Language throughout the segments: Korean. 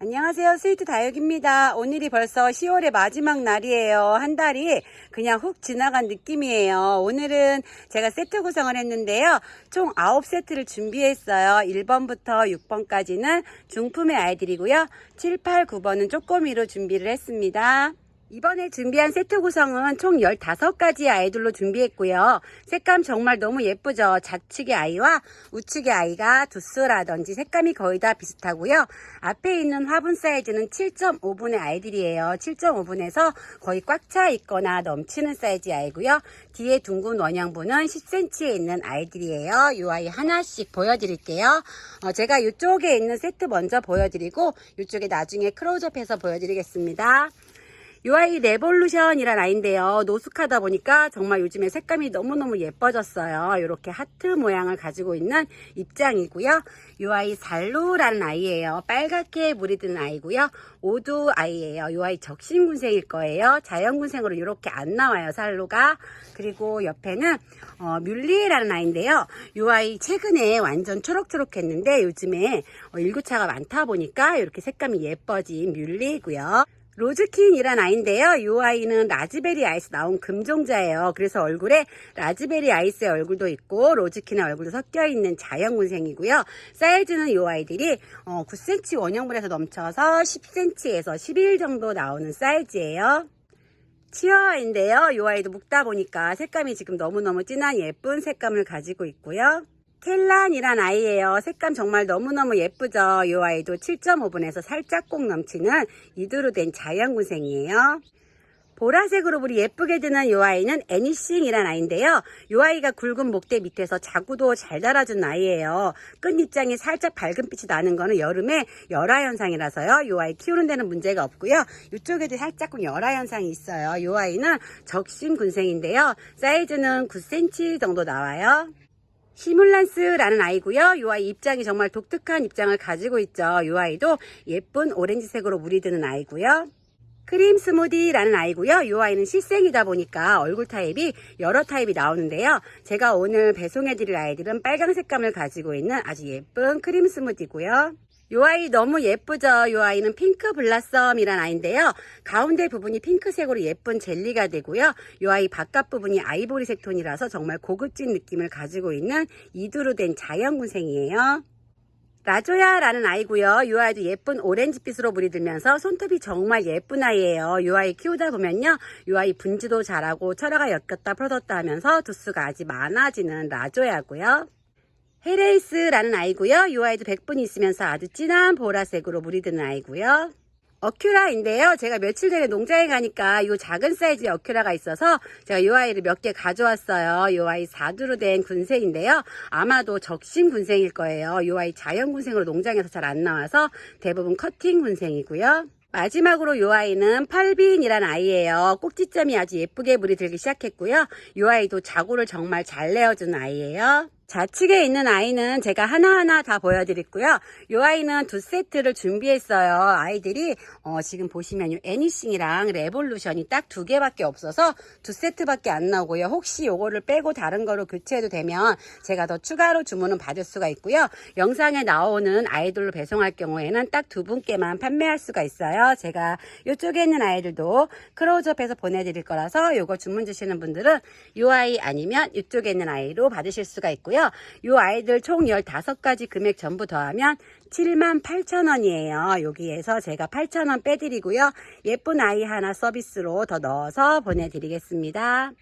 안녕하세요. 스위트 다육입니다. 오늘이 벌써 10월의 마지막 날이에요. 한 달이 그냥 훅 지나간 느낌이에요. 오늘은 제가 세트 구성을 했는데요. 총 9세트를 준비했어요. 1번부터 6번까지는 중품의 아이들이고요. 7, 8, 9번은 쪼꼬미로 준비를 했습니다. 이번에 준비한 세트 구성은 총 15가지 아이들로 준비했고요. 색감 정말 너무 예쁘죠? 좌측의 아이와 우측의 아이가 두스라든지 색감이 거의 다 비슷하고요. 앞에 있는 화분 사이즈는 7.5분의 아이들이에요. 7.5분에서 거의 꽉 차 있거나 넘치는 사이즈 아이고요. 뒤에 둥근 원형분은 10cm에 있는 아이들이에요. 이 아이 하나씩 보여드릴게요. 제가 이쪽에 있는 세트 먼저 보여드리고 이쪽에 나중에 클로즈업해서 보여드리겠습니다. 이 아이 레볼루션이란 아이인데요. 노숙하다 보니까 정말 요즘에 색감이 너무너무 예뻐졌어요. 이렇게 하트 모양을 가지고 있는 입장이고요. 이 아이 살루라는 아이예요. 빨갛게 물이 드는 아이고요. 오두 아이예요. 이 아이 적심군생일 거예요. 자연군생으로 이렇게 안 나와요, 살루가. 그리고 옆에는 뮬리라는 아이인데요. 이 아이 최근에 완전 초록초록했는데 요즘에 일교차가 많다 보니까 이렇게 색감이 예뻐진 뮬리고요. 로즈킨이란 아이인데요. 이 아이는 라즈베리 아이스 나온 금종자예요. 그래서 얼굴에 라즈베리 아이스의 얼굴도 있고 로즈킨의 얼굴도 섞여 있는 자연군생이고요. 사이즈는 이 아이들이 9cm 원형분에서 넘쳐서 10cm에서 11 정도 나오는 사이즈예요. 치어아인데요. 이 아이도 묶다 보니까 색감이 지금 너무너무 진한 예쁜 색감을 가지고 있고요. 켈란이란 아이예요. 색감 정말 너무너무 예쁘죠. 이 아이도 7.5분에서 살짝 꼭 넘치는 이두로 된 자연군생이에요. 보라색으로 물이 예쁘게 드는 이 아이는 애니싱이란 아이인데요. 이 아이가 굵은 목대 밑에서 자구도 잘 달아준 아이예요. 끝입장이 살짝 밝은 빛이 나는 거는 여름에 열화 현상이라서요. 이 아이 키우는 데는 문제가 없고요. 이쪽에도 살짝 열화 현상이 있어요. 이 아이는 적심군생인데요. 사이즈는 9cm 정도 나와요. 시뮬란스라는 아이고요. 이 아이 입장이 정말 독특한 입장을 가지고 있죠. 이 아이도 예쁜 오렌지색으로 물이 드는 아이고요. 크림 스무디라는 아이고요. 이 아이는 실생이다 보니까 얼굴 타입이 여러 타입이 나오는데요. 제가 오늘 배송해 드릴 아이들은 빨강 색감을 가지고 있는 아주 예쁜 크림 스무디고요. 이 아이 너무 예쁘죠. 이 아이는 핑크 블라썸이란 아이인데요. 가운데 부분이 핑크색으로 예쁜 젤리가 되고요. 이 아이 바깥 부분이 아이보리색 톤이라서 정말 고급진 느낌을 가지고 있는 이두로 된 자연군생이에요. 라조야라는 아이고요. 이 아이도 예쁜 오렌지빛으로 물이 들면서 손톱이 정말 예쁜 아이예요. 이 아이 키우다 보면요. 이 아이 분지도 잘하고 철화가 엮였다 풀어졌다 하면서 두수가 아주 많아지는 라조야고요. 헤레이스라는 아이고요. 이 아이도 100분이 있으면서 아주 진한 보라색으로 물이 드는 아이고요. 어큐라인데요. 제가 며칠 전에 농장에 가니까 이 작은 사이즈의 어큐라가 있어서 제가 이 아이를 몇 개 가져왔어요. 이 아이 4두로 된 군생인데요. 아마도 적심 군생일 거예요. 이 아이 자연 군생으로 농장에서 잘 안 나와서 대부분 커팅 군생이고요. 마지막으로 이 아이는 팔빈이라는 아이예요. 꼭지점이 아주 예쁘게 물이 들기 시작했고요. 이 아이도 자구를 정말 잘 내어주는 아이예요. 좌측에 있는 아이는 제가 하나하나 다 보여드렸고요. 이 아이는 2세트를 준비했어요. 아이들이 지금 보시면 이 애니싱이랑 레볼루션이 딱 2개밖에 없어서 2세트밖에 안 나오고요. 혹시 요거를 빼고 다른 거로 교체해도 되면 제가 더 추가로 주문은 받을 수가 있고요. 영상에 나오는 아이들로 배송할 경우에는 딱 2분께만 판매할 수가 있어요. 제가 이쪽에 있는 아이들도 클로즈업해서 보내드릴 거라서 요거 주문 주시는 분들은 이 아이 아니면 이쪽에 있는 아이로 받으실 수가 있고요. 이 아이들 총 15가지 금액 전부 더하면 78,000원이에요. 여기에서 제가 8,000원 빼드리고요. 예쁜 아이 하나 서비스로 더 넣어서 보내드리겠습니다.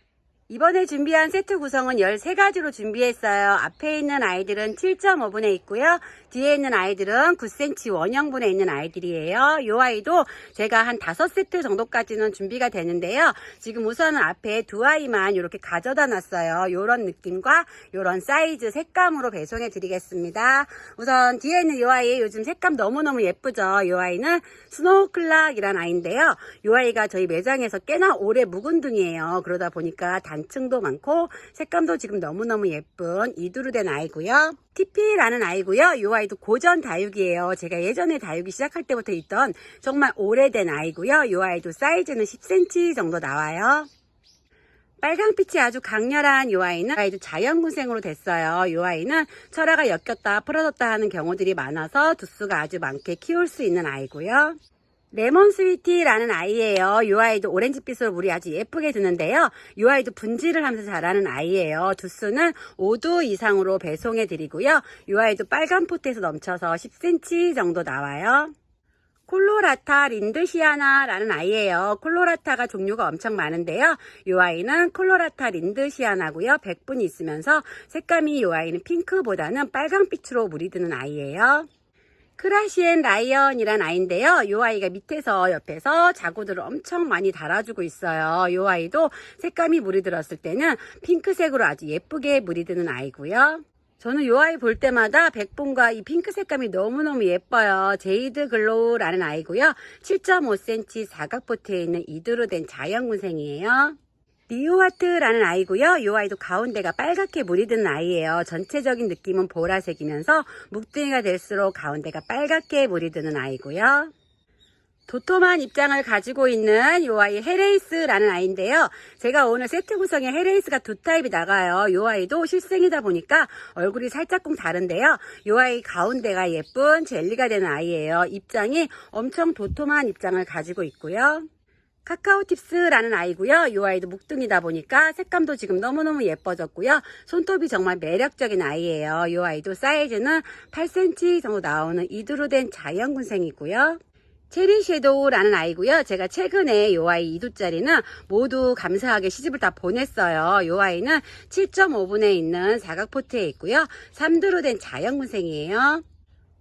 이번에 준비한 세트 구성은 13가지로 준비했어요. 앞에 있는 아이들은 7.5분에 있고요. 뒤에 있는 아이들은 9cm 원형분에 있는 아이들이에요. 이 아이도 제가 한 5세트 정도까지는 준비가 되는데요. 지금 우선은 앞에 2아이만 이렇게 가져다 놨어요. 이런 느낌과 이런 사이즈, 색감으로 배송해 드리겠습니다. 우선 뒤에 있는 이 아이 요즘 색감 너무너무 예쁘죠. 이 아이는 스노우클락이란 아이인데요. 이 아이가 저희 매장에서 꽤나 오래 묵은 둥이에요. 그러다 보니까 단층도 많고 색감도 지금 너무너무 예쁜 이두로 된 아이고요. TP라는 아이고요. 이 아이도 고전 다육이에요. 제가 예전에 다육이 시작할 때부터 있던 정말 오래된 아이고요. 이 아이도 사이즈는 10cm 정도 나와요. 빨강빛이 아주 강렬한 요 아이도 자연군생으로 됐어요. 요 아이는 철화가 엮였다 풀어졌다 하는 경우들이 많아서 두수가 아주 많게 키울 수 있는 아이고요. 레몬 스위티라는 아이예요. 요 아이도 오렌지빛으로 물이 아주 예쁘게 드는데요. 요 아이도 분질을 하면서 자라는 아이예요. 두수는 5두 이상으로 배송해 드리고요. 요 아이도 빨간 포트에서 넘쳐서 10cm 정도 나와요. 콜로라타 린드시아나라는 아이예요. 콜로라타가 종류가 엄청 많은데요. 이 아이는 콜로라타 린드시아나고요. 백분이 있으면서 색감이 이 아이는 핑크보다는 빨강빛으로 물이 드는 아이예요. 크라시엔 라이언이란 아이인데요. 이 아이가 밑에서 옆에서 자구들을 엄청 많이 달아주고 있어요. 이 아이도 색감이 물이 들었을 때는 핑크색으로 아주 예쁘게 물이 드는 아이고요. 저는 이 아이 볼 때마다 백분과 이 핑크 색감이 너무너무 예뻐요. 제이드 글로우라는 아이고요. 7.5cm 사각포트에 있는 이두로 된 자연군생이에요. 리오하트라는 아이고요. 이 아이도 가운데가 빨갛게 물이 드는 아이예요. 전체적인 느낌은 보라색이면서 묵둥이가 될수록 가운데가 빨갛게 물이 드는 아이고요. 도톰한 입장을 가지고 있는 이 아이 헤레이스라는 아이인데요. 제가 오늘 세트 구성에 헤레이스가 두 타입이 나가요. 이 아이도 실생이다 보니까 얼굴이 살짝쿵 다른데요. 이 아이 가운데가 예쁜 젤리가 되는 아이예요. 입장이 엄청 도톰한 입장을 가지고 있고요. 카카오팁스라는 아이고요. 이 아이도 묵둥이다 보니까 색감도 지금 너무너무 예뻐졌고요. 손톱이 정말 매력적인 아이예요. 이 아이도 사이즈는 8cm 정도 나오는 이두로 된 자연군생이고요. 체리 섀도우라는 아이고요. 제가 최근에 이 아이 2두짜리는 모두 감사하게 시집을 다 보냈어요. 이 아이는 7.5분에 있는 사각포트에 있고요. 3두로 된 자연군생이에요.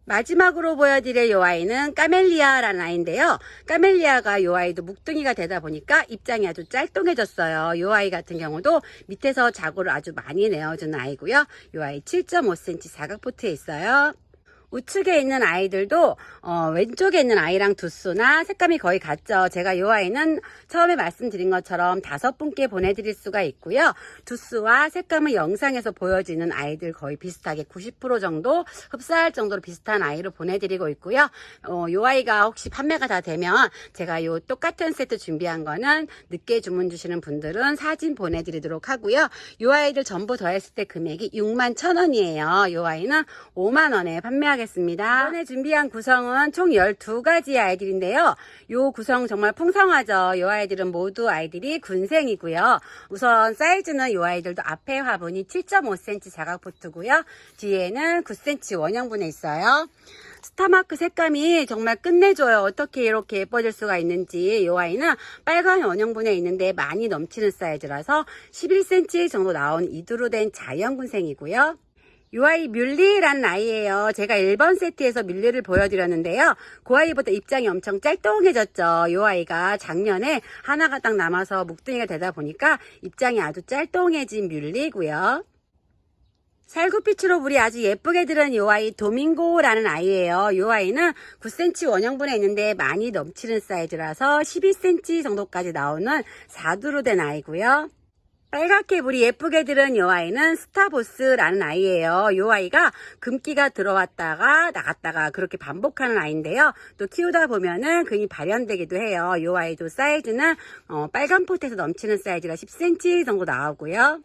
마지막으로 보여드릴 이 아이는 까멜리아라는 아이인데요. 까멜리아가 이 아이도 묵둥이가 되다 보니까 입장이 아주 짤뚱해졌어요. 이 아이 같은 경우도 밑에서 자구를 아주 많이 내어주는 아이고요. 이 아이 7.5cm 사각포트에 있어요. 우측에 있는 아이들도 왼쪽에 있는 아이랑 두수나 색감이 거의 같죠. 제가 이 아이는 처음에 말씀드린 것처럼 5분께 보내드릴 수가 있고요. 두수와 색감은 영상에서 보여지는 아이들 거의 비슷하게 90% 정도 흡사할 정도로 비슷한 아이로 보내드리고 있고요. 이 아이가 혹시 판매가 다 되면 제가 이 똑같은 세트 준비한 거는 늦게 주문 주시는 분들은 사진 보내드리도록 하고요. 이 아이들 전부 더했을 때 금액이 61,000원이에요. 이 아이는 5만원에 판매하겠습니다. 이번에 준비한 구성은 총 12가지 아이들인데요. 이 구성 정말 풍성하죠. 이 아이들은 모두 아이들이 군생이고요. 우선 사이즈는 이 아이들도 앞에 화분이 7.5cm 사각포트고요. 뒤에는 9cm 원형분에 있어요. 스타마크 색감이 정말 끝내줘요. 어떻게 이렇게 예뻐질 수가 있는지. 이 아이는 빨간 원형분에 있는데 많이 넘치는 사이즈라서 11cm 정도 나온 이두로 된 자연군생이고요. 이 아이 뮬리라는 아이예요. 제가 1번 세트에서 뮬리를 보여드렸는데요. 그 아이보다 입장이 엄청 짤뚱해졌죠. 이 아이가 작년에 하나가 딱 남아서 묵둥이가 되다 보니까 입장이 아주 짤뚱해진 뮬리고요. 살구빛으로 물이 아주 예쁘게 들은 이 아이 도밍고라는 아이예요. 이 아이는 9cm 원형분에 있는데 많이 넘치는 사이즈라서 12cm 정도까지 나오는 4두로 된 아이고요. 빨갛게 물이 예쁘게 들은 이 아이는 스타보스라는 아이예요. 이 아이가 금기가 들어왔다가 나갔다가 그렇게 반복하는 아이인데요. 또 키우다 보면은 근이 발현되기도 해요. 이 아이도 사이즈는 빨간 포트에서 넘치는 사이즈가 10cm 정도 나오고요.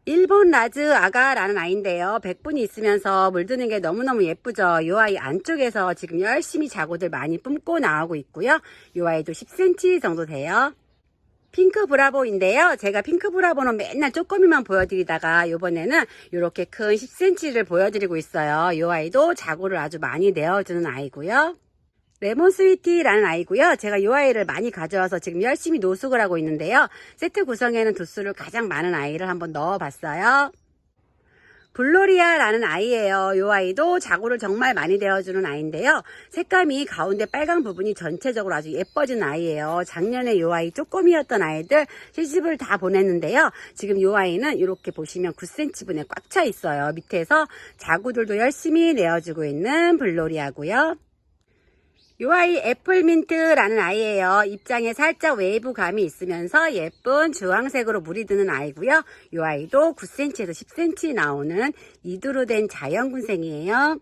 일본 라즈 아가라는 아이인데요. 백분이 있으면서 물드는 게 너무너무 예쁘죠. 이 아이 안쪽에서 지금 열심히 자구들 많이 뿜고 나오고 있고요. 이 아이도 10cm 정도 돼요. 핑크 브라보인데요. 제가 핑크 브라보는 맨날 쪼꼬미만 보여드리다가 이번에는 이렇게 큰 10cm를 보여드리고 있어요. 이 아이도 자구를 아주 많이 내어주는 아이고요. 레몬 스위티라는 아이고요. 제가 이 아이를 많이 가져와서 지금 열심히 노숙을 하고 있는데요. 세트 구성에는 두수를 가장 많은 아이를 한번 넣어봤어요. 블로리아라는 아이예요. 이 아이도 자구를 정말 많이 내어주는 아이인데요. 색감이 가운데 빨간 부분이 전체적으로 아주 예뻐진 아이예요. 작년에 이 아이 쪼꼬미였던 아이들 시집을 다 보냈는데요. 지금 이 아이는 이렇게 보시면 9cm분에 꽉 차 있어요. 밑에서 자구들도 열심히 내어주고 있는 블로리아고요. 이 아이 애플민트라는 아이예요. 입장에 살짝 웨이브감이 있으면서 예쁜 주황색으로 물이 드는 아이고요. 이 아이도 9cm에서 10cm 나오는 이두로 된 자연군생이에요.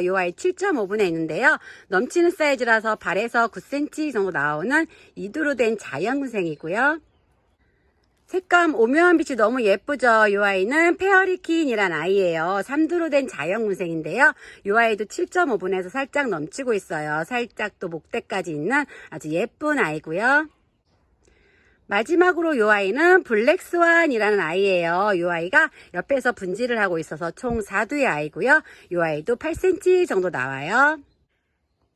이 아이 7.5분에 있는데요. 넘치는 사이즈라서 8에서 9cm 정도 나오는 이두로 된 자연군생이고요. 색감 오묘한 빛이 너무 예쁘죠. 이 아이는 페어리킨이란 아이예요. 3두로 된 자연군생인데요. 이 아이도 7.5분에서 살짝 넘치고 있어요. 살짝 또 목대까지 있는 아주 예쁜 아이고요. 마지막으로 이 아이는 블랙스완이라는 아이예요. 이 아이가 옆에서 분질을 하고 있어서 총 4두의 아이고요. 이 아이도 8cm 정도 나와요.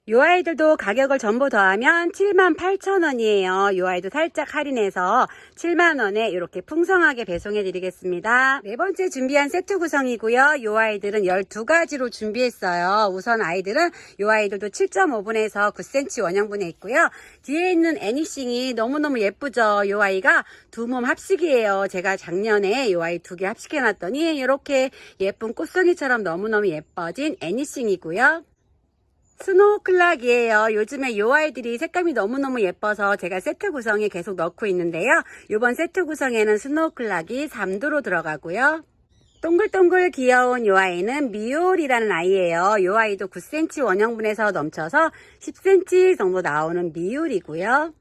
이 아이들도 가격을 전부 더하면 78,000원이에요. 이 아이도 살짝 할인해서 7만원에 이렇게 풍성하게 배송해 드리겠습니다. 네 번째 준비한 세트 구성이고요. 이 아이들은 12가지로 준비했어요. 우선 아이들은 이 아이들도 7.5분에서 9cm 원형분에 있고요. 뒤에 있는 애니싱이 너무너무 예쁘죠. 이 아이가 두 몸 합식이에요. 제가 작년에 이 아이 두 개 합식해 놨더니 이렇게 예쁜 꽃송이처럼 너무너무 예뻐진 애니싱이고요. 스노우클락이에요. 요즘에 이 아이들이 색감이 너무너무 예뻐서 제가 세트 구성에 계속 넣고 있는데요. 이번 세트 구성에는 스노우클락이 3두로 들어가고요. 동글동글 귀여운 이 아이는 미올이라는 아이예요. 이 아이도 9cm 원형분에서 넘쳐서 10cm 정도 나오는 미올이고요.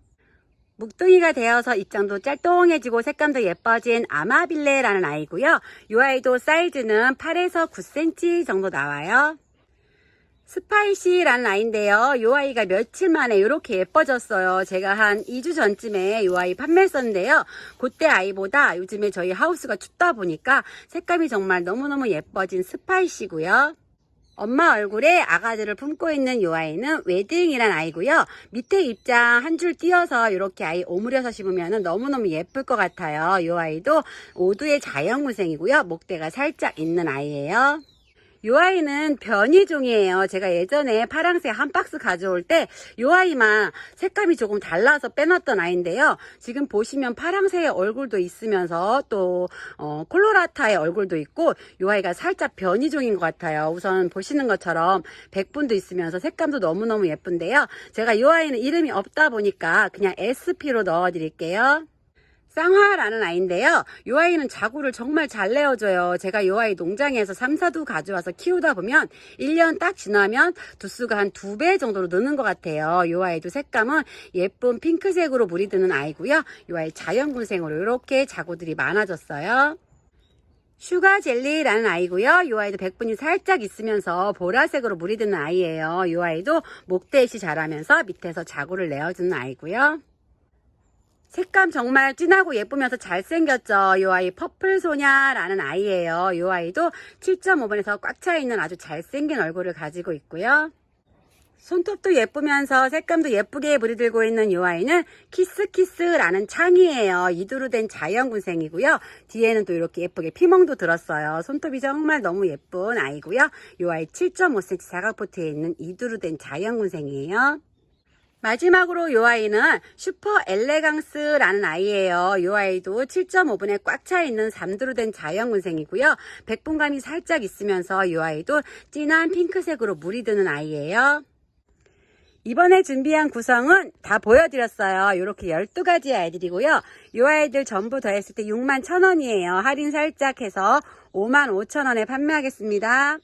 묵둥이가 되어서 입장도 짤똥해지고 색감도 예뻐진 아마빌레라는 아이고요. 이 아이도 사이즈는 8에서 9cm 정도 나와요. 스파이시라는 아이인데요. 이 아이가 며칠 만에 이렇게 예뻐졌어요. 제가 한 2주 전쯤에 이 아이 판매했었는데요. 그때 아이보다 요즘에 저희 하우스가 춥다 보니까 색감이 정말 너무너무 예뻐진 스파이시고요. 엄마 얼굴에 아가들을 품고 있는 이 아이는 웨딩이란 아이고요. 밑에 입장 한 줄 띄어서 이렇게 아이 오므려서 심으면 너무너무 예쁠 것 같아요. 이 아이도 5두의 자연군생이고요. 목대가 살짝 있는 아이예요. 이 아이는 변이종이에요. 제가 예전에 파랑새 한 박스 가져올 때 이 아이만 색감이 조금 달라서 빼놨던 아이인데요. 지금 보시면 파랑새의 얼굴도 있으면서 또 콜로라타의 얼굴도 있고 이 아이가 살짝 변이종인 것 같아요. 우선 보시는 것처럼 백분도 있으면서 색감도 너무너무 예쁜데요. 제가 이 아이는 이름이 없다 보니까 그냥 SP로 넣어드릴게요. 쌍화라는 아이인데요. 이 아이는 자구를 정말 잘 내어줘요. 제가 이 아이 농장에서 3, 4두 가져와서 키우다 보면 1년 딱 지나면 두수가 한 2배 정도로 느는 것 같아요. 이 아이도 색감은 예쁜 핑크색으로 물이 드는 아이고요. 이 아이 자연군생으로 이렇게 자구들이 많아졌어요. 슈가젤리라는 아이고요. 이 아이도 백분이 살짝 있으면서 보라색으로 물이 드는 아이예요. 이 아이도 목대시 자라면서 밑에서 자구를 내어주는 아이고요. 색감 정말 진하고 예쁘면서 잘생겼죠. 이 아이 퍼플소냐라는 아이예요. 이 아이도 7.5분에서 꽉 차있는 아주 잘생긴 얼굴을 가지고 있고요. 손톱도 예쁘면서 색감도 예쁘게 물이들고 있는 이 아이는 키스키스라는 창이에요. 2두로 된 자연군생이고요. 뒤에는 또 이렇게 예쁘게 피멍도 들었어요. 손톱이 정말 너무 예쁜 아이고요. 이 아이 7.5cm 사각포트에 있는 2두로 된 자연군생이에요. 마지막으로 이 아이는 슈퍼 엘레강스라는 아이예요. 이 아이도 7.5분에 꽉 차 있는 3두로 된 자연군생이고요. 백분감이 살짝 있으면서 이 아이도 진한 핑크색으로 물이 드는 아이예요. 이번에 준비한 구성은 다 보여드렸어요. 이렇게 12가지 아이들이고요. 이 아이들 전부 더했을 때 61,000원이에요. 할인 살짝 해서 55,000원에 판매하겠습니다.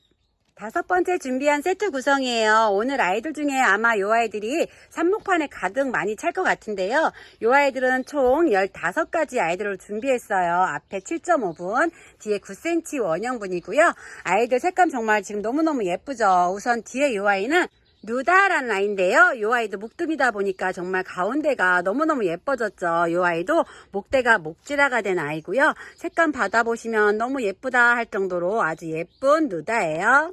5번째 준비한 세트 구성이에요. 오늘 아이들 중에 아마 이 아이들이 삽목판에 가득 많이 찰 것 같은데요. 이 아이들은 총 15가지 아이들을 준비했어요. 앞에 7.5분, 뒤에 9cm 원형분이고요. 아이들 색감 정말 지금 너무너무 예쁘죠. 우선 뒤에 이 아이는 누다라는 아이인데요. 이 아이도 목dum이다 보니까 정말 가운데가 너무너무 예뻐졌죠. 이 아이도 목대가 목지라가 된 아이고요. 색감 받아보시면 너무 예쁘다 할 정도로 아주 예쁜 누다예요.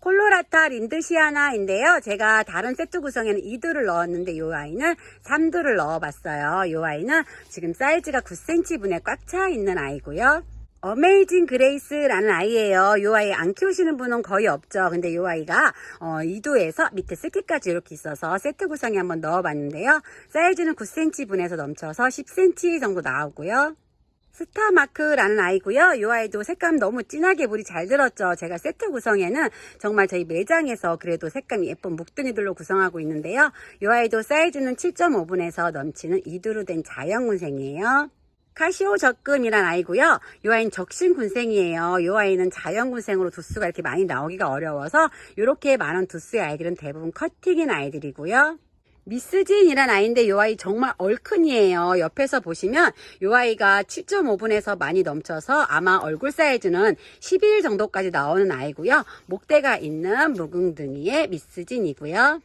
콜로라타 린드시아나인데요. 제가 다른 세트 구성에는 2두를 넣었는데 이 아이는 3두를 넣어봤어요. 이 아이는 지금 사이즈가 9cm 분에 꽉 차 있는 아이고요. 어메이징 그레이스라는 아이예요. 이 아이 안 키우시는 분은 거의 없죠. 근데 이 아이가 2두에서 밑에 스키까지 이렇게 있어서 세트 구성에 한번 넣어봤는데요. 사이즈는 9cm 분에서 넘쳐서 10cm 정도 나오고요. 스타마크라는 아이고요. 이 아이도 색감 너무 진하게 물이 잘 들었죠. 제가 세트 구성에는 정말 저희 매장에서 그래도 색감이 예쁜 묵둥이들로 구성하고 있는데요. 이 아이도 사이즈는 7.5분에서 넘치는 2두로 된 자연군생이에요. 카시오 적금이란 아이고요. 이 아이는 적신군생이에요. 이 아이는 자연군생으로 두수가 이렇게 많이 나오기가 어려워서 이렇게 많은 두수의 아이들은 대부분 커팅인 아이들이고요. 미스진이란 아이인데 이 아이 정말 얼큰이에요. 옆에서 보시면 이 아이가 7.5분에서 많이 넘쳐서 아마 얼굴 사이즈는 12일 정도까지 나오는 아이고요. 목대가 있는 묵은둥이의 미스진이고요.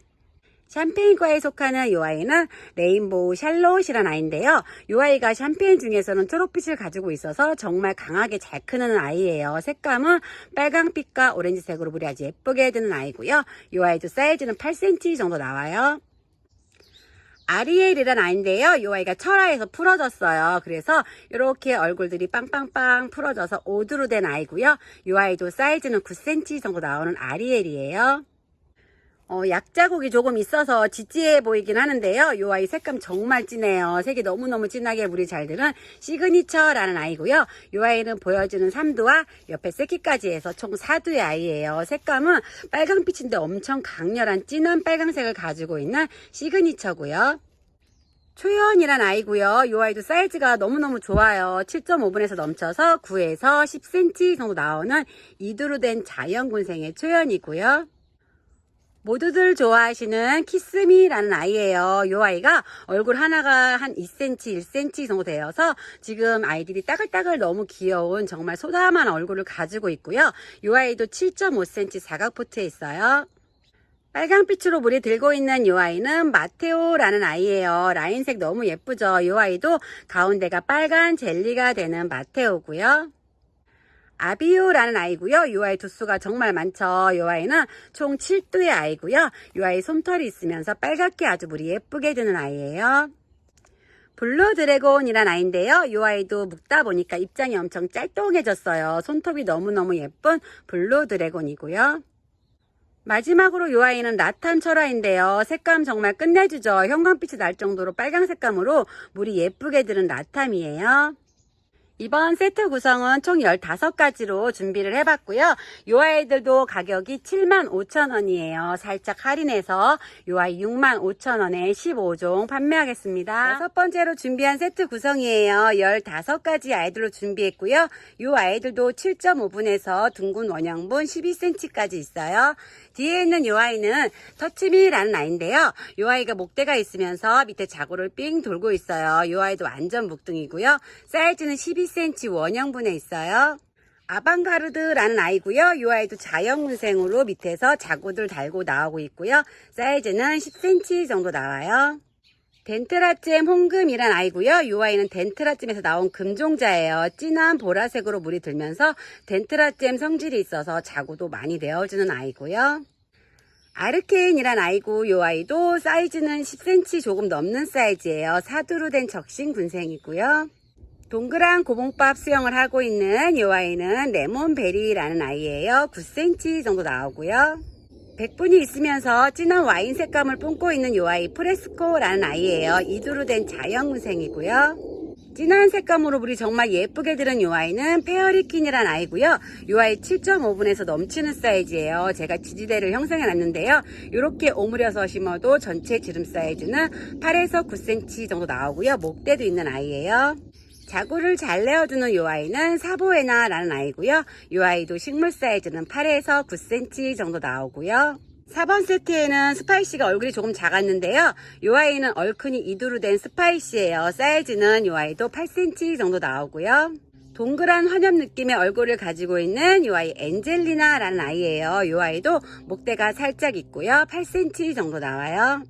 샴페인과에 속하는 이 아이는 레인보우 샬롯이란 아이인데요. 이 아이가 샴페인 중에서는 초록빛을 가지고 있어서 정말 강하게 잘 크는 아이예요. 색감은 빨강빛과 오렌지색으로 물이 아주 예쁘게 드는 아이고요. 이 아이도 사이즈는 8cm 정도 나와요. 아리엘이란 아이인데요. 이 아이가 철화에서 풀어졌어요. 그래서 이렇게 얼굴들이 빵빵빵 풀어져서 오드로 된 아이고요. 이 아이도 사이즈는 9cm 정도 나오는 아리엘이에요. 약자국이 조금 있어서 지지해 보이긴 하는데요. 이 아이 색감 정말 진해요. 색이 너무너무 진하게 물이 잘 드는 시그니처라는 아이고요. 이 아이는 보여주는 3두와 옆에 새끼까지 해서 총 4두의 아이예요. 색감은 빨강빛인데 엄청 강렬한 진한 빨강색을 가지고 있는 시그니처고요. 초연이란 아이고요. 이 아이도 사이즈가 너무너무 좋아요. 7.5분에서 넘쳐서 9에서 10cm 정도 나오는 이두로 된 자연군생의 초연이고요. 모두들 좋아하시는 키스미라는 아이예요. 이 아이가 얼굴 하나가 한 2cm, 1cm 정도 되어서 지금 아이들이 따글따글 너무 귀여운 정말 소담한 얼굴을 가지고 있고요. 이 아이도 7.5cm 사각포트에 있어요. 빨강빛으로 물이 들고 있는 이 아이는 마테오라는 아이예요. 라인색 너무 예쁘죠. 이 아이도 가운데가 빨간 젤리가 되는 마테오고요. 아비오라는 아이고요. 이 아이 두수가 정말 많죠. 이 아이는 총 7두의 아이고요. 이 아이 솜털이 있으면서 빨갛게 아주 물이 예쁘게 드는 아이예요. 블루 드래곤이란 아이인데요. 이 아이도 묵다 보니까 입장이 엄청 짤뚱해졌어요. 손톱이 너무너무 예쁜 블루 드래곤이고요. 마지막으로 이 아이는 라탄 철화인데요. 색감 정말 끝내주죠. 형광빛이 날 정도로 빨강 색감으로 물이 예쁘게 드는 라탐이에요. 이번 세트 구성은 총 15가지로 준비를 해봤고요. 이 아이들도 가격이 75,000원이에요. 살짝 할인해서 이 아이 65,000원에 15종 판매하겠습니다. 6번째로 준비한 세트 구성이에요. 15가지 아이들로 준비했고요. 이 아이들도 7.5분에서 둥근 원형분 12cm까지 있어요. 뒤에 있는 이 아이는 터치미라는 아이인데요. 이 아이가 목대가 있으면서 밑에 자구를 삥 돌고 있어요. 이 아이도 완전 묵둥이고요. 사이즈는 12cm 원형분에 있어요. 아방가르드라는 아이고요. 이 아이도 자연군생으로 밑에서 자구들 달고 나오고 있고요. 사이즈는 10cm 정도 나와요. 덴트라잼 홍금이란 아이고요. 이 아이는 덴트라잼에서 나온 금종자예요. 진한 보라색으로 물이 들면서 덴트라잼 성질이 있어서 자구도 많이 내어주는 아이고요. 아르케인이란 아이고 이 아이도 사이즈는 10cm 조금 넘는 사이즈예요. 사두로 된 적신군생이고요. 동그란 고봉밥 수영을 하고 있는 이 아이는 레몬베리라는 아이예요. 9cm 정도 나오고요. 백분이 있으면서 진한 와인 색감을 뿜고 있는 이 아이 프레스코라는 아이예요. 이두로 된 자연군생이고요. 진한 색감으로 물이 정말 예쁘게 들은 이 아이는 페어리퀸이란 아이고요. 이 아이 7.5분에서 넘치는 사이즈예요. 제가 지지대를 형성해 놨는데요. 이렇게 오므려서 심어도 전체 지름 사이즈는 8에서 9cm 정도 나오고요. 목대도 있는 아이예요. 자구를 잘 내어주는 이 아이는 사보에나라는 아이고요. 이 아이도 식물 사이즈는 8에서 9cm 정도 나오고요. 4번 세트에는 스파이시가 얼굴이 조금 작았는데요. 이 아이는 얼큰이 이두로 된 스파이시예요. 사이즈는 이 아이도 8cm 정도 나오고요. 동그란 환엽 느낌의 얼굴을 가지고 있는 이 아이 엔젤리나라는 아이예요. 이 아이도 목대가 살짝 있고요. 8cm 정도 나와요.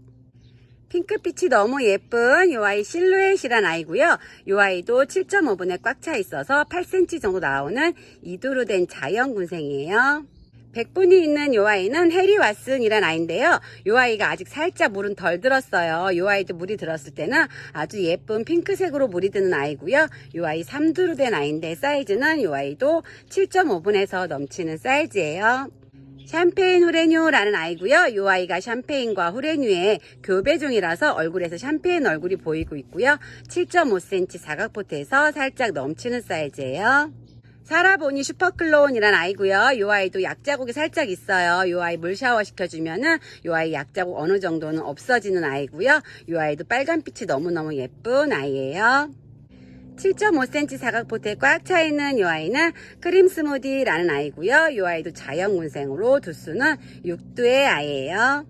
핑크빛이 너무 예쁜 이 아이 실루엣이란 아이고요. 이 아이도 7.5분에 꽉 차 있어서 8cm 정도 나오는 이두로 된 자연군생이에요. 백분이 있는 이 아이는 해리 왓슨이란 아이인데요. 이 아이가 아직 살짝 물은 덜 들었어요. 이 아이도 물이 들었을 때는 아주 예쁜 핑크색으로 물이 드는 아이고요. 이 아이 3두로 된 아이인데 사이즈는 이 아이도 7.5분에서 넘치는 사이즈예요. 샴페인 후레뉴라는 아이고요. 이 아이가 샴페인과 후레뉴의 교배종이라서 얼굴에서 샴페인 얼굴이 보이고 있고요. 7.5cm 사각포트에서 살짝 넘치는 사이즈예요. 사라보니 슈퍼클론이란 아이고요. 이 아이도 약자국이 살짝 있어요. 이 아이 물 샤워 시켜주면은 이 아이 약자국 어느 정도는 없어지는 아이고요. 이 아이도 빨간빛이 너무너무 예쁜 아이예요. 7.5cm 사각포트에 꽉 차있는 이 아이는 크림 스무디라는 아이고요. 이 아이도 자연군생으로 두수는 6두의 아이예요.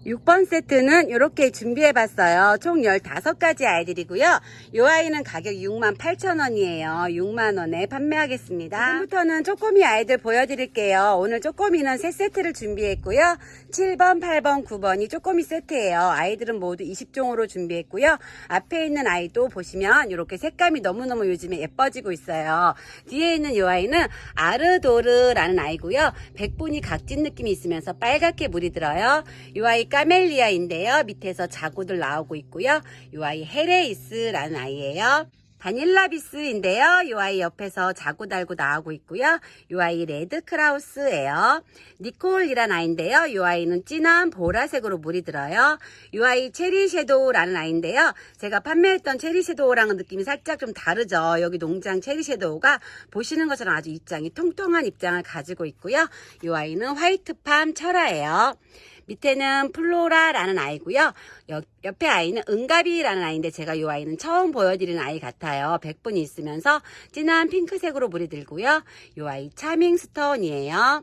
6번 세트는 이렇게 준비해봤어요. 총 15가지 아이들이고요. 이 아이는 가격 68,000원이에요. 6만원에 판매하겠습니다. 지금부터는 쪼꼬미 아이들 보여드릴게요. 오늘 쪼꼬미는 3세트를 준비했고요. 7번, 8번, 9번이 쪼꼬미 세트예요. 아이들은 모두 20종으로 준비했고요. 앞에 있는 아이도 보시면 이렇게 색감이 너무너무 요즘에 예뻐지고 있어요. 뒤에 있는 이 아이는 아르도르라는 아이고요. 백분이 각진 느낌이 있으면서 빨갛게 물이 들어요. 이 아이 까멜리아인데요. 밑에서 자구들 나오고 있고요. 이 아이 헤레이스라는 아이예요. 바닐라비스인데요. 이 아이 옆에서 자구 달고 나오고 있고요. 이 아이 레드크라우스예요. 니콜이란 아이인데요. 이 아이는 진한 보라색으로 물이 들어요. 이 아이 체리 섀도우라는 아이인데요. 제가 판매했던 체리 섀도우랑은 느낌이 살짝 좀 다르죠. 여기 농장 체리 섀도우가 보시는 것처럼 아주 입장이 통통한 입장을 가지고 있고요. 이 아이는 화이트팜 철화예요. 밑에는 플로라라는 아이고요. 옆에 아이는 은가비라는 아이인데 제가 이 아이는 처음 보여드리는 아이 같아요. 백분이 있으면서 진한 핑크색으로 물이 들고요. 이 아이 차밍스톤이에요.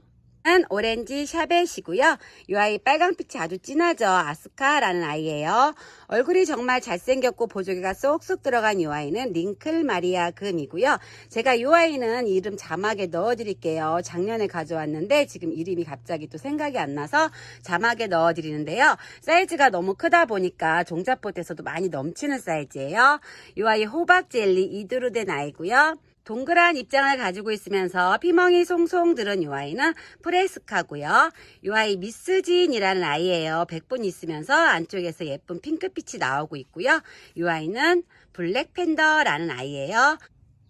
오렌지 샤벳이고요. 이 아이 빨강빛이 아주 진하죠. 아스카라는 아이예요. 얼굴이 정말 잘생겼고 보조개가 쏙쏙 들어간 이 아이는 링클 마리아 금이고요. 제가 이 아이는 이름 자막에 넣어드릴게요. 작년에 가져왔는데 지금 이름이 갑자기 또 생각이 안 나서 자막에 넣어드리는데요. 사이즈가 너무 크다 보니까 종잣봇에서도 많이 넘치는 사이즈예요. 이 아이 호박 젤리 이두로 된 아이고요. 동그란 입장을 가지고 있으면서 피멍이 송송 들은 이 아이는 프레스카고요. 이 아이 미스진이라는 아이예요. 백분 있으면서 안쪽에서 예쁜 핑크빛이 나오고 있고요. 이 아이는 블랙팬더라는 아이예요.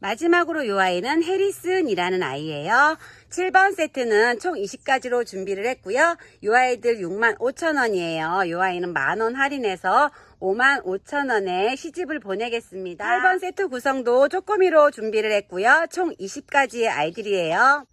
마지막으로 이 아이는 해리슨이라는 아이예요. 7번 세트는 총 20가지로 준비를 했고요. 이 아이들 65,000원이에요. 이 아이는 만원 할인해서 55,000원에 시집을 보내겠습니다. 8번 세트 구성도 쪼꼬미로 준비를 했고요. 총 20가지의 아이들이에요.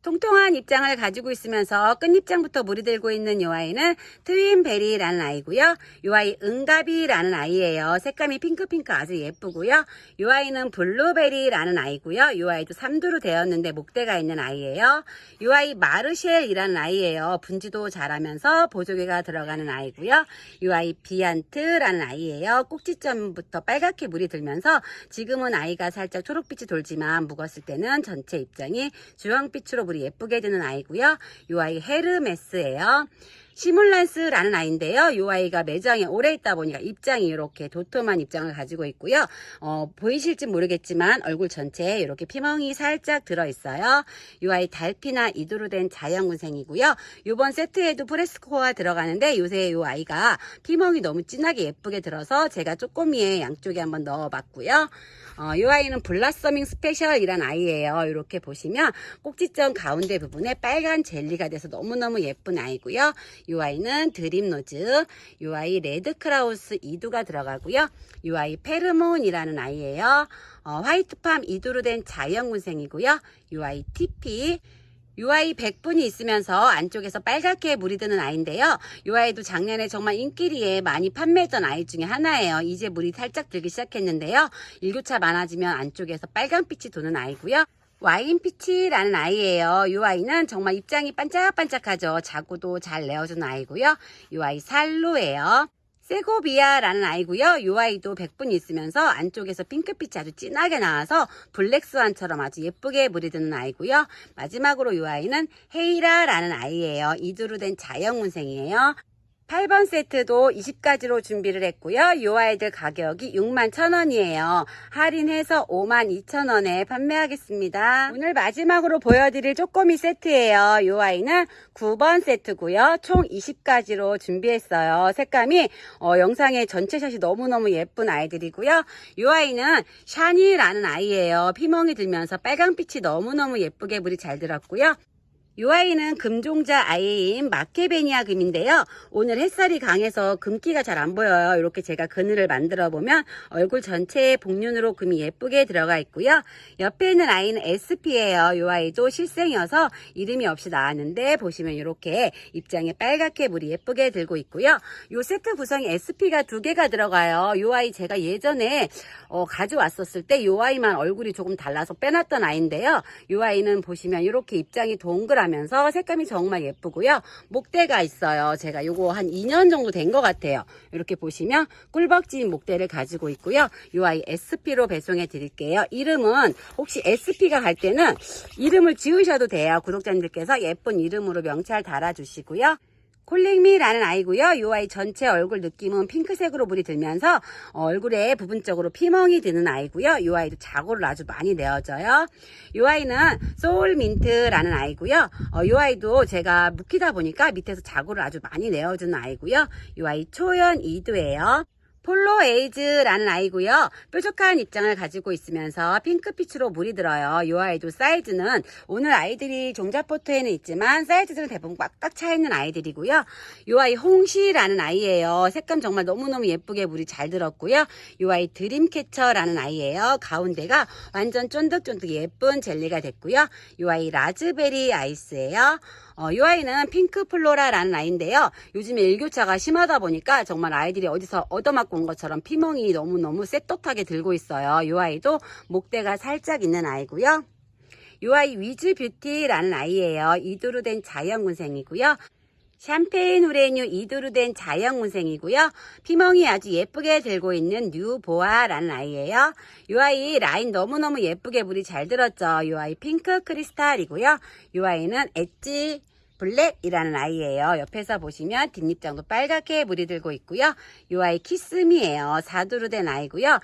통통한 입장을 가지고 있으면서 끝입장부터 물이 들고 있는 이 아이는 트윈베리라는 아이고요. 이 아이 은가비라는 아이예요. 색감이 핑크핑크 아주 예쁘고요. 이 아이는 블루베리라는 아이고요. 이 아이도 3두로 되었는데 목대가 있는 아이예요. 이 아이 마르쉘이라는 아이예요. 분지도 잘하면서 보조개가 들어가는 아이고요. 이 아이 비안트라는 아이예요. 꼭지점부터 빨갛게 물이 들면서 지금은 아이가 살짝 초록빛이 돌지만 묵었을 때는 전체 입장이 주황빛으로 물이 예쁘게 드는 아이고요. 이 아이 헤르메스예요. 시뮬란스라는 아이인데요. 이 아이가 매장에 오래 있다 보니까 입장이 이렇게 도톰한 입장을 가지고 있고요. 보이실지 모르겠지만 얼굴 전체에 이렇게 피멍이 살짝 들어있어요. 이 아이 달피나 이두로 된 자연군생이고요. 이번 세트에도 프레스코가 들어가는데 요새 이 아이가 피멍이 너무 진하게 예쁘게 들어서 제가 쪼꼬미에 양쪽에 한번 넣어봤고요. 이 아이는 블라서밍 스페셜이란 아이예요. 이렇게 보시면 꼭지점 가운데 부분에 빨간 젤리가 돼서 너무너무 예쁜 아이고요. 이 아이는 드림노즈, 이 아이 레드크라우스 이두가 들어가고요. 이 아이 페르몬이라는 아이예요. 화이트팜 이두로 된 자연군생이고요. 이 아이 티피, 이 아이 100분이 있으면서 안쪽에서 빨갛게 물이 드는 아이인데요. 이 아이도 작년에 정말 인기리에 많이 판매했던 아이 중에 하나예요. 이제 물이 살짝 들기 시작했는데요. 일교차 많아지면 안쪽에서 빨간빛이 도는 아이고요. 와인피치라는 아이예요. 이 아이는 정말 입장이 반짝반짝하죠. 자구도 잘 내어주는 아이고요. 이 아이 살루예요. 세고비아라는 아이고요. 이 아이도 100분 있으면서 안쪽에서 핑크빛이 아주 진하게 나와서 블랙스완처럼 아주 예쁘게 물이 드는 아이고요. 마지막으로 이 아이는 헤이라라는 아이예요. 이두로 된 자연군생이에요. 8번 세트도 20가지로 준비를 했고요. 이 아이들 가격이 61,000원이에요. 할인해서 52,000원에 판매하겠습니다. 오늘 마지막으로 보여드릴 쪼꼬미 세트예요. 이 아이는 9번 세트고요. 총 20가지로 준비했어요. 색감이 영상에 전체 샷이 너무너무 예쁜 아이들이고요. 이 아이는 샤니라는 아이예요. 피멍이 들면서 빨강빛이 너무너무 예쁘게 물이 잘 들었고요. 이 아이는 금종자 아이인 마케베니아 금인데요. 오늘 햇살이 강해서 금기가 잘 안 보여요. 이렇게 제가 그늘을 만들어 보면 얼굴 전체에 복륜으로 금이 예쁘게 들어가 있고요. 옆에 있는 아이는 SP예요. 이 아이도 실생이어서 이름이 없이 나왔는데 보시면 이렇게 입장에 빨갛게 물이 예쁘게 들고 있고요. 이 세트 구성이 SP가 2개가 들어가요. 이 아이 제가 예전에 가져왔었을 때 이 아이만 얼굴이 조금 달라서 빼놨던 아이인데요. 이 아이는 보시면 이렇게 입장이 동그랗 뽀글뽀글하면서 색감이 정말 예쁘고요. 목대가 있어요. 제가 요거 한 2년 정도 된 것 같아요. 이렇게 보시면 꿀벅지인 목대를 가지고 있고요. 요 아이 SP로 배송해 드릴게요. 이름은 혹시 SP가 갈 때는 이름을 지으셔도 돼요. 구독자님들께서 예쁜 이름으로 명찰 달아주시고요. 콜링미라는 아이고요. 이 아이 전체 얼굴 느낌은 핑크색으로 물이 들면서 얼굴에 부분적으로 피멍이 드는 아이고요. 이 아이도 자고를 아주 많이 내어줘요. 이 아이는 소울민트라는 아이고요. 이 아이도 제가 묵히다 보니까 밑에서 자고를 아주 많이 내어주는 아이고요. 이 아이 초연 2두예요. 폴로 에이즈라는 아이고요. 뾰족한 입장을 가지고 있으면서 핑크빛으로 물이 들어요. 이 아이도 사이즈는 오늘 아이들이 종자포트에는 있지만 사이즈들은 대부분 꽉꽉 차있는 아이들이고요. 이 아이 홍시라는 아이예요. 색감 정말 너무너무 예쁘게 물이 잘 들었고요. 이 아이 드림캐쳐라는 아이예요. 가운데가 완전 쫀득쫀득 예쁜 젤리가 됐고요. 이 아이 라즈베리 아이스예요. 이 아이는 핑크플로라라는 아이인데요. 요즘에 일교차가 심하다 보니까 정말 아이들이 어디서 얻어맞고 온 것처럼 피멍이 너무너무 쎄떳하게 들고 있어요. 이 아이도 목대가 살짝 있는 아이고요. 이 아이 위즈뷰티라는 아이예요. 이두루 된 자연군생이고요. 샴페인 후레뉴 이두루 된 자연군생이고요. 피멍이 아주 예쁘게 들고 있는 뉴보아라는 아이예요. 이 아이 라인 너무너무 예쁘게 물이 잘 들었죠. 이 아이 핑크 크리스탈이고요. 이 아이는 엣지 블랙이라는 아이예요. 옆에서 보시면 뒷입장도 빨갛게 물이 들고 있고요. 이 아이 키스미예요. 4두루 된 아이고요.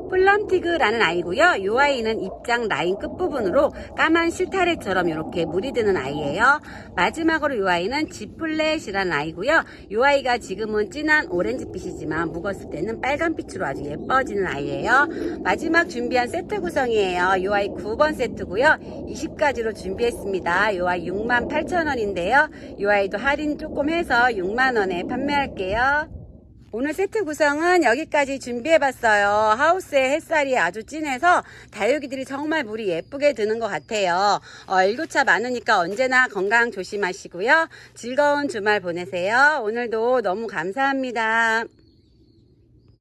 플럼티그라는 아이고요. 이 아이는 입장 라인 끝부분으로 까만 실타래처럼 이렇게 물이 드는 아이예요. 마지막으로 이 아이는 지플렛이라는 아이고요. 이 아이가 지금은 진한 오렌지빛이지만 묵었을 때는 빨간빛으로 아주 예뻐지는 아이예요. 마지막 준비한 세트 구성이에요. 이 아이 9번 세트고요. 20가지로 준비했습니다. 이 아이 68,000원인데요. 이 아이도 할인 조금 해서 6만원에 판매할게요. 오늘 세트 구성은 여기까지 준비해봤어요. 하우스의 햇살이 아주 진해서 다육이들이 정말 물이 예쁘게 드는 것 같아요. 일교차 많으니까 언제나 건강 조심하시고요. 즐거운 주말 보내세요. 오늘도 너무 감사합니다.